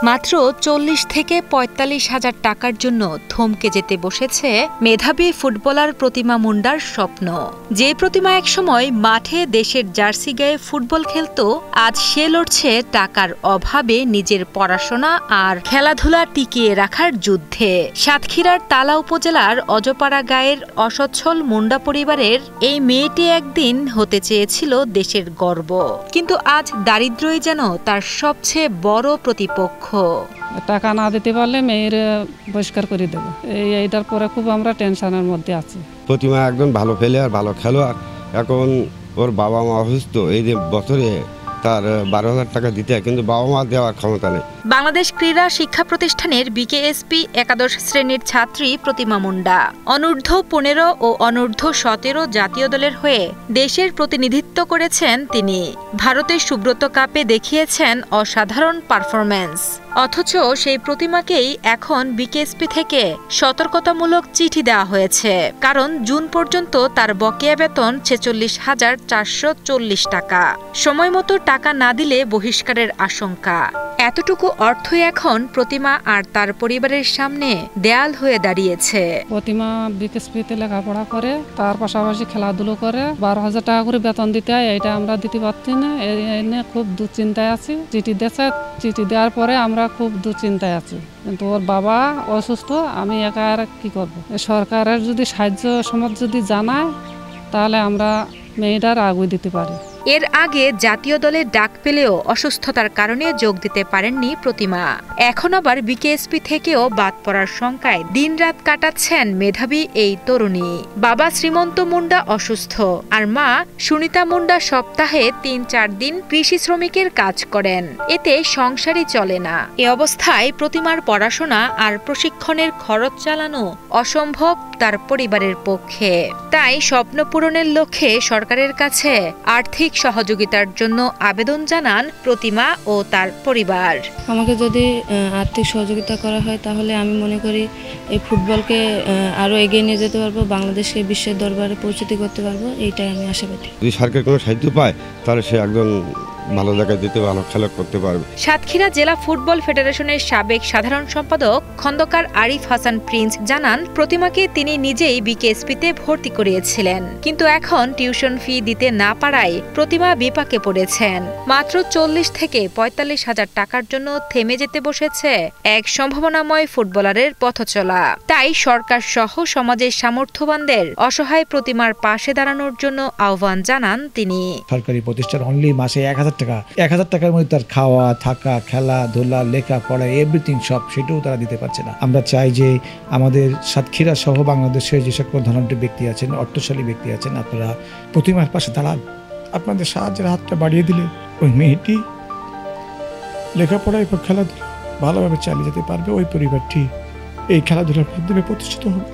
মাত্র ৪০ থেকে ৪৫ হাজার টাকার জন্য থমকে যেতে বসেছে মেধাবী ফুটবলার প্রতিমা মুন্ডার স্বপ্ন। যে প্রতিমা একসময় মাঠে দেশের জার্সি গায়ে ফুটবল খেলত, আজ সে লড়ছে টাকার অভাবে নিজের পড়াশোনা আর খেলাধুলা টিকিয়ে রাখার যুদ্ধে। সাতক্ষীরার তালা উপজেলার অজপাড়া গায়ের অসচ্ছল মুন্ডা পরিবারের এই মেয়েটি একদিন হতে চেয়েছিল দেশের গর্ব, কিন্তু আজ দারিদ্র্যই যেন তার সবচেয়ে বড় প্রতিপক্ষ। টাকা না দিতে পারলে মেয়ের বহিষ্কার করে দেবে, এইটার পরে খুব আমরা টেনশনের মধ্যে আছি। প্রতিমা একজন ভালো প্লেয়ার, ভালো খেলোয়াড়। এখন ওর বাবা মা অসুস্থ, এই যে বছরে তার ১২,০০০ টাকা দিতে হয়, কিন্তু বাবা মা দেওয়ার ক্ষমতা নেই। বাংলাদেশ ক্রীড়া শিক্ষা প্রতিষ্ঠানের বিকেএসপি একাদশ শ্রেণীর ছাত্রী প্রতিমা মুন্ডা অনূর্ধ্ব ১৫ ও অনূর্ধ্ব ১৭ জাতীয় দলের হয়ে দেশের প্রতিনিধিত্ব করেছেন তিনি। ভারতের সুব্রত কাপে দেখিয়েছেন অসাধারণ পারফরম্যান্স। অথচ সেই প্রতিমাকেই এখন বিকেএসপি থেকে সতর্কতামূলক চিঠি দেওয়া হয়েছে, কারণ জুন পর্যন্ত তার বকেয়া বেতন ৪৬,৪৪০ টাকা। সময় মতো টাকা না দিলে বহিষ্কারের আশঙ্কা। এতটুকু অর্থই এখন প্রতিমা আর তার পরিবারের সামনে দেয়াল হয়ে দাঁড়িয়েছে। প্রতিমা বিকেএসপিতে লেখাপড়া করে, তার পাশাপাশি খেলাধুলো করে। ১২,০০০ টাকা করে বেতন দিতে হয়, এটা আমরা দিতে পারছি না। এই নিয়ে খুব দুশ্চিন্তায় আছি। চিঠি দিয়েছে, চিঠি দেওয়ার পরে আমরা খুব দুশ্চিন্তায় আছি, কিন্তু ওর বাবা অসুস্থ, আমি একা আর কি করব। সরকারের যদি সাহায্য সমাজ যদি জানায়, তাহলে আমরা মেয়েটার আগুয়ে দিতে পারি। এর আগে জাতীয় দলে ডাক পেলেও অসুস্থতার কারণে যোগ দিতে পারেননি প্রতিমা। এখন আবার বিকেএসপি থেকেও বাদ পড়ার শঙ্কায় দিনরাত কাটাচ্ছেন মেধাবী এই তরুণী। বাবা শ্রীমন্ত মুন্ডা অসুস্থ, আর মা সুনিতা মুন্ডা সপ্তাহে ৩-৪ দিন কৃষি শ্রমিকের কাজ করেন। এতে সংসারই চলে না। এ অবস্থায় প্রতিমার পড়াশোনা আর প্রশিক্ষণের খরচ চালানো অসম্ভব তার পরিবারের পক্ষে। তাই স্বপ্ন পূরণের লক্ষ্যে সরকারের কাছে আর্থিক সহযোগিতার জন্য আবেদন জানান প্রতিমা ও তার পরিবার। আমাকে যদি আর্থিক সহযোগিতা করা হয়, তাহলে আমি মনে করি এই ফুটবলকে আরো এগিয়ে নিয়ে যেতে পারবো, বাংলাদেশকে বিশ্বের দরবারে পৌঁছতে করতে পারবো, এইটাই আমি আশাবাদী। যদি সরকার কোনো সাহায্য পায়, তাহলে সে একজন ভালো জায়গায় যেতে, ভালো খেলা করতে পারবে। সাতক্ষীরা জেলা ফুটবল ফেডারেশনের সাবেক সাধারণ সম্পাদক খন্দকার আরিফ হাসান প্রিন্স জানান, প্রতিমাকে তিনি নিজেই বিকেএসপিতে ভর্তি করিয়েছিলেন, কিন্তু এখন টিউশন ফি দিতে না পারায় প্রতিমা বিপাকে পড়েছেন। মাত্র ৪০ থেকে ৪৫ হাজার টাকার জন্য থেমে যেতে বসেছে এক সম্ভাবনাময় ফুটবলারের পথচলা। তাই সরকার সহ সমাজের সামর্থ্যবানদের অসহায় প্রতিমার পাশে দাঁড়ানোর জন্য আহ্বান জানান তিনি। সরকারি প্রতিষ্ঠান অনলি মাসে ১,০০০ টাকার মধ্যে তার খাওয়া, থাকা, খেলাধুলা, লেখাপড়া, এভরিথিং সব, সেটাও তারা দিতে পারছে না। আমরা চাই যে আমাদের সাতক্ষীরা সহ বাংলাদেশের যে সকল ধনাঢ্য ব্যক্তি আছেন, অর্থশালী ব্যক্তি আছেন, আপনারা প্রতিমার পাশে দাঁড়ান। আপনাদের সাহায্যের হাতটা বাড়িয়ে দিলে ওই মেয়েটি লেখাপড়া এবং খেলাধুলা ভালোভাবে চালিয়ে যেতে পারবে। ওই পরিবারটি এই খেলাধুলার মাধ্যমে প্রতিষ্ঠিত হবে।